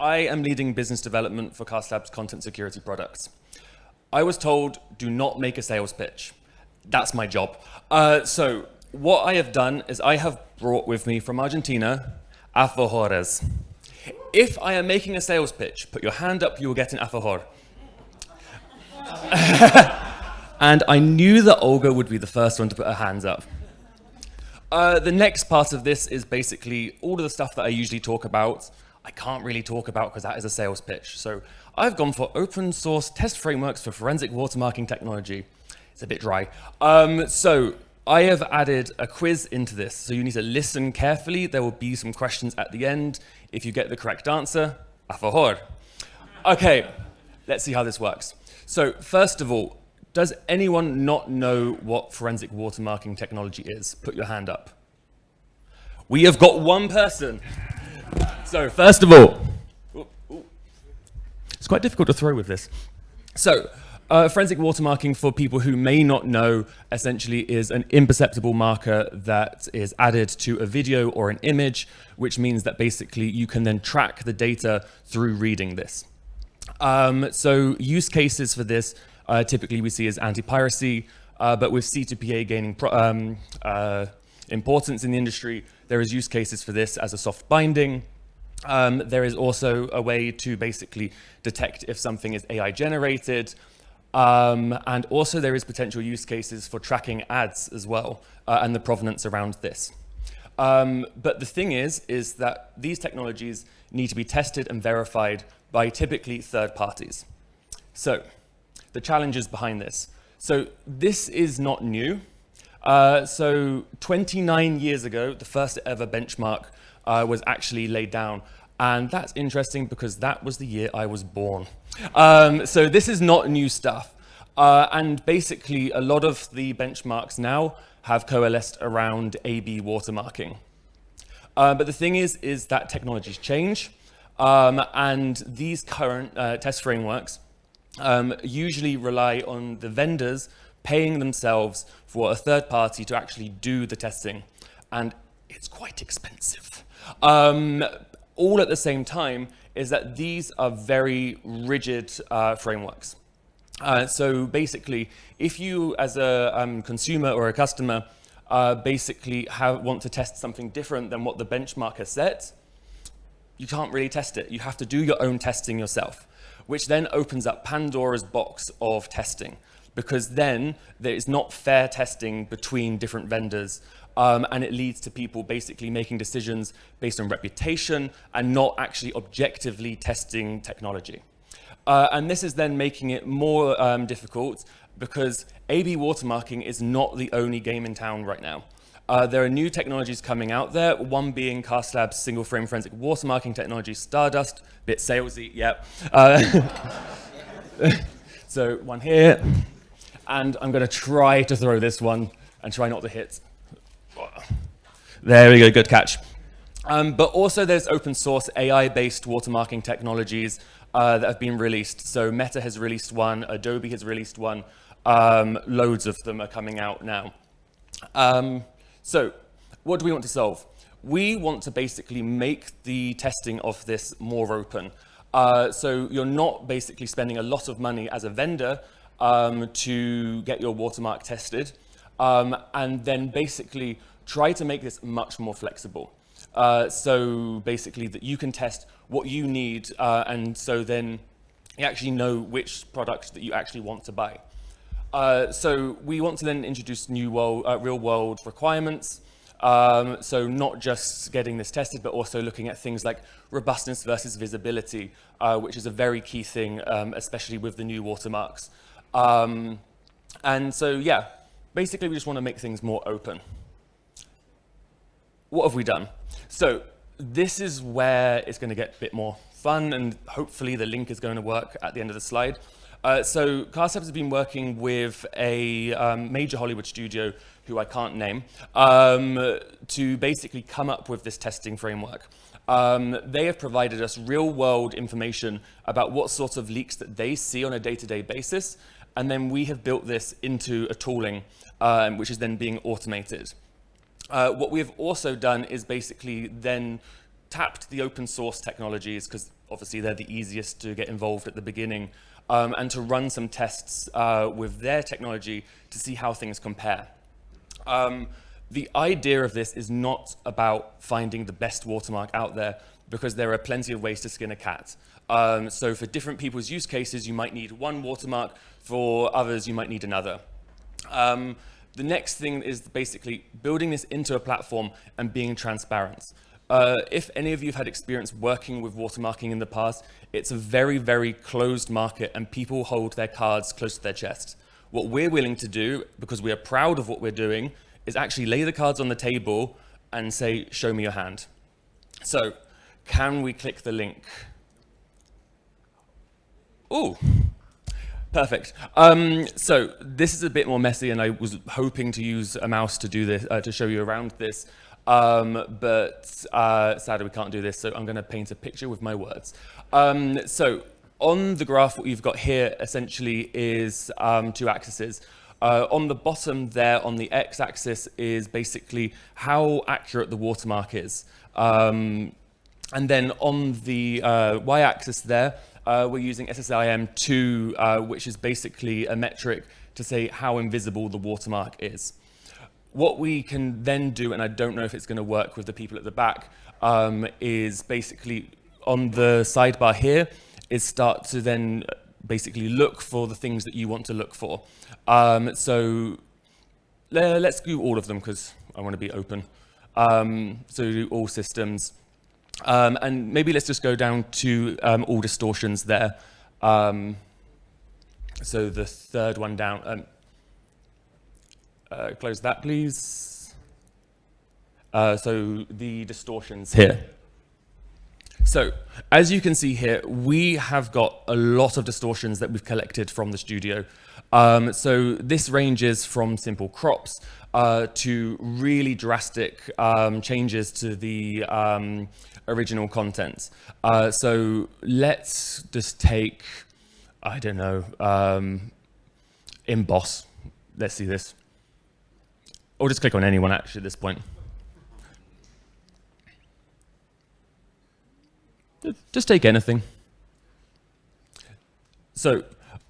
I am leading business development for Castlabs content security products. I was told, do not make a sales pitch. That's my job. So what I have done is I have brought with me from Argentina, alfajores. If I am making a sales pitch, put your hand up, you will get an alfajor. And I knew that Olga would be the first one to put her hands up. The next part of this is basically all of the stuff that I usually talk about. I can't really talk about because that is a sales pitch. So I've gone for open source test frameworks for forensic watermarking technology. It's a bit dry. So I have added a quiz into this. So you need to listen carefully. There will be some questions at the end. If you get the correct answer, a favor. Okay, let's see how this works. So first of all, does anyone not know what forensic watermarking technology is? Put your hand up. We have got one person. So first of all, it's quite difficult to throw with this. So forensic watermarking, for people who may not know, essentially is an imperceptible marker that is added to a video or an image, which means that basically you can then track the data through reading this. So use cases for this typically we see as anti-piracy, but with C2PA gaining importance in the industry, there is use cases for this as a soft binding. There is also a way to basically detect if something is AI generated. And also there is potential use cases for tracking ads as well, and the provenance around this. But the thing is that these technologies need to be tested and verified by typically third parties. So the challenges behind this. So this is not new. So 29 years ago, the first ever benchmark was actually laid down. And that's interesting because that was the year I was born. So this is not new stuff. And basically, a lot of the benchmarks now have coalesced around A/B watermarking. But the thing is that technologies change. And these current test frameworks usually rely on the vendors paying themselves for a third party to actually do the testing. And it's quite expensive. All at the same time is that these are very rigid frameworks. So basically, if you as a consumer or a customer basically want to test something different than what the benchmark has set, you can't really test it. You have to do your own testing yourself, which then opens up Pandora's box of testing, because then there is not fair testing between different vendors, and it leads to people basically making decisions based on reputation and not actually objectively testing technology. And this is then making it more difficult because A/B watermarking is not the only game in town right now. There are new technologies coming out there, one being Castlabs single frame forensic watermarking technology, Stardust, bit salesy, yep. So one here, and I'm gonna try to throw this one and try not to hit. There we go, good catch. But also there's open source AI-based watermarking technologies that have been released. So Meta has released one, Adobe has released one, loads of them are coming out now. So what do we want to solve? We want to basically make the testing of this more open. So you're not basically spending a lot of money as a vendor to get your watermark tested, and then basically try to make this much more flexible. So basically that you can test what you need, and so then you actually know which product that you actually want to buy. So we want to then introduce new real-world requirements. So not just getting this tested, but also looking at things like robustness versus visibility, which is a very key thing, especially with the new watermarks. And so, yeah, basically we just want to make things more open. What have we done? So this is where it's going to get a bit more fun, and hopefully the link is going to work at the end of the slide. So Castlabs has been working with a major Hollywood studio, who I can't name, to basically come up with this testing framework. They have provided us real-world information about what sorts of leaks that they see on a day-to-day basis, and then we have built this into a tooling, which is then being automated. What we have also done is basically then tapped the open source technologies, because obviously they're the easiest to get involved at the beginning, and to run some tests with their technology to see how things compare. The idea of this is not about finding the best watermark out there, because there are plenty of ways to skin a cat. So for different people's use cases, you might need one watermark. For others, you might need another. The next thing is basically building this into a platform and being transparent. If any of you have had experience working with watermarking in the past, it's a very, very closed market, and people hold their cards close to their chest. What we're willing to do, because we are proud of what we're doing, is actually lay the cards on the table and say, show me your hand. So, can we click the link? Ooh, perfect. So this is a bit more messy, and I was hoping to use a mouse to do this, to show you around this, but sadly we can't do this, so I'm going to paint a picture with my words. So on the graph, what you've got here essentially is two axes. On the bottom there, on the x-axis, is basically how accurate the watermark is. And then on the y-axis there, we're using SSIM2, which is basically a metric to say how invisible the watermark is. What we can then do, and I don't know if it's going to work with the people at the back, is basically on the sidebar here, is start to then basically look for the things that you want to look for. So let's do all of them, because I want to be open. So do all systems. And maybe let's just go down to all distortions there. So the third one down. Close that, please. So the distortions here. So as you can see here, we have got a lot of distortions that we've collected from the studio. So this ranges from simple crops to really drastic changes to the original content. So let's just take, I don't know, emboss. Let's see this. Or just click on anyone actually at this point. Just take anything. So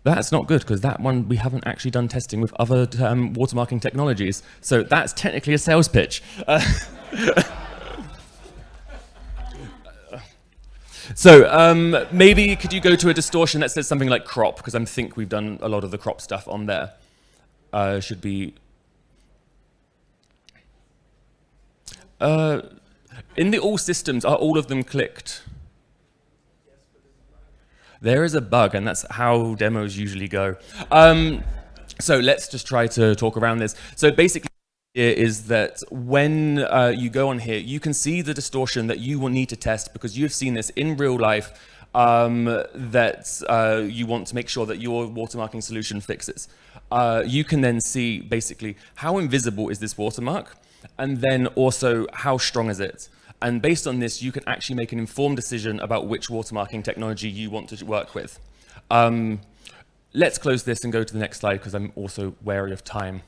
that's not good, because that one we haven't actually done testing with other watermarking technologies. So that's technically a sales pitch. So maybe could you go to a distortion that says something like crop, because I think we've done a lot of the crop stuff on there. Should be. In the all systems, are all of them clicked? There is a bug, and that's how demos usually go. So let's just try to talk around this. So basically, is that when you go on here, you can see the distortion that you will need to test, because you've seen this in real life, that you want to make sure that your watermarking solution fixes. You can then see basically how invisible is this watermark, and then also how strong is it. And based on this, you can actually make an informed decision about which watermarking technology you want to work with. Let's close this and go to the next slide, because I'm also wary of time.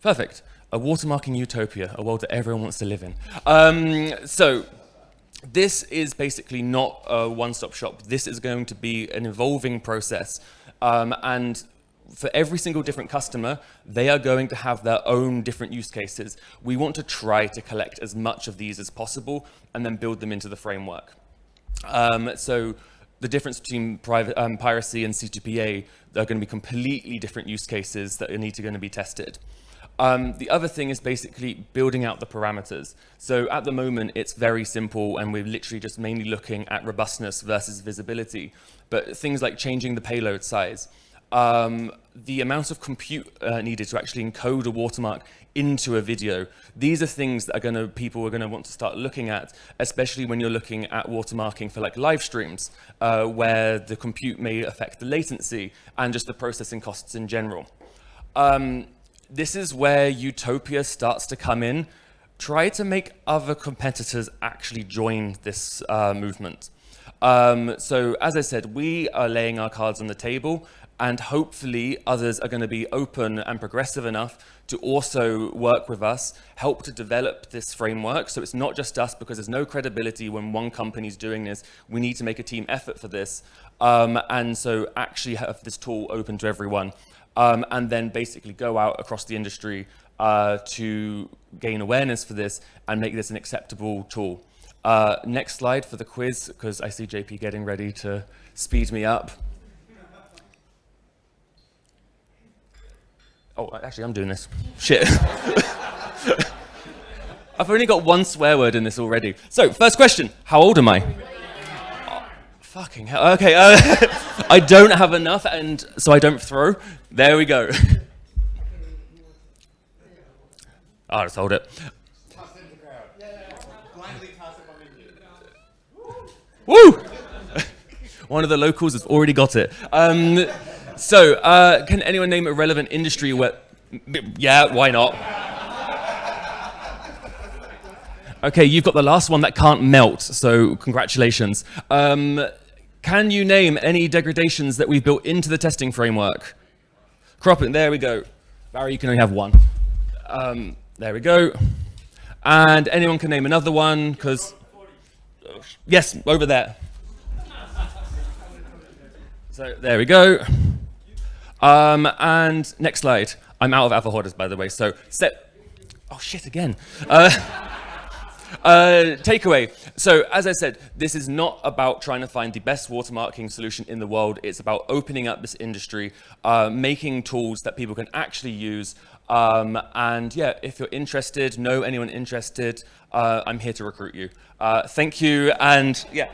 Perfect. A watermarking utopia, a world that everyone wants to live in. So this is basically not a one-stop shop. This is going to be an evolving process. And for every single different customer, they are going to have their own different use cases. We want to try to collect as much of these as possible and then build them into the framework. So the difference between piracy and C2PA, they're going to be completely different use cases that are going to be tested. The other thing is basically building out the parameters. So at the moment, it's very simple, and we're literally just mainly looking at robustness versus visibility. But things like changing the payload size, the amount of compute needed to actually encode a watermark into a video. These are things that people are going to want to start looking at, especially when you're looking at watermarking for like live streams, where the compute may affect the latency and just the processing costs in general. This is where utopia starts to come in. Try to make other competitors actually join this movement. So as I said, we are laying our cards on the table, and hopefully others are going to be open and progressive enough to also work with us, help to develop this framework. So it's not just us, because there's no credibility when one company's doing this. We need to make a team effort for this. And so actually have this tool open to everyone. And then basically go out across the industry to gain awareness for this and make this an acceptable tool. Next slide for the quiz, because I see JP getting ready to speed me up. Oh, actually, I'm doing this. Shit. I've only got one swear word in this already. So, first question, how old am I? Oh, fucking hell. Okay, I don't have enough, and so I don't throw. There we go. I'll just hold it. Woo! One of the locals has already got it. So, can anyone name a relevant industry where... Yeah, why not? Okay, you've got the last one that can't melt, so congratulations. Can you name any degradations that we've built into the testing framework? Cropping, there we go. Barry, you can only have one. There we go. And anyone can name another one, because... Yes, over there. So, there we go. And next slide. I'm out of alpha hoarders, by the way, so oh shit, again. Takeaway. So, as I said, this is not about trying to find the best watermarking solution in the world. It's about opening up this industry, making tools that people can actually use. And yeah, if you're interested, know anyone interested, I'm here to recruit you. Thank you, and yeah.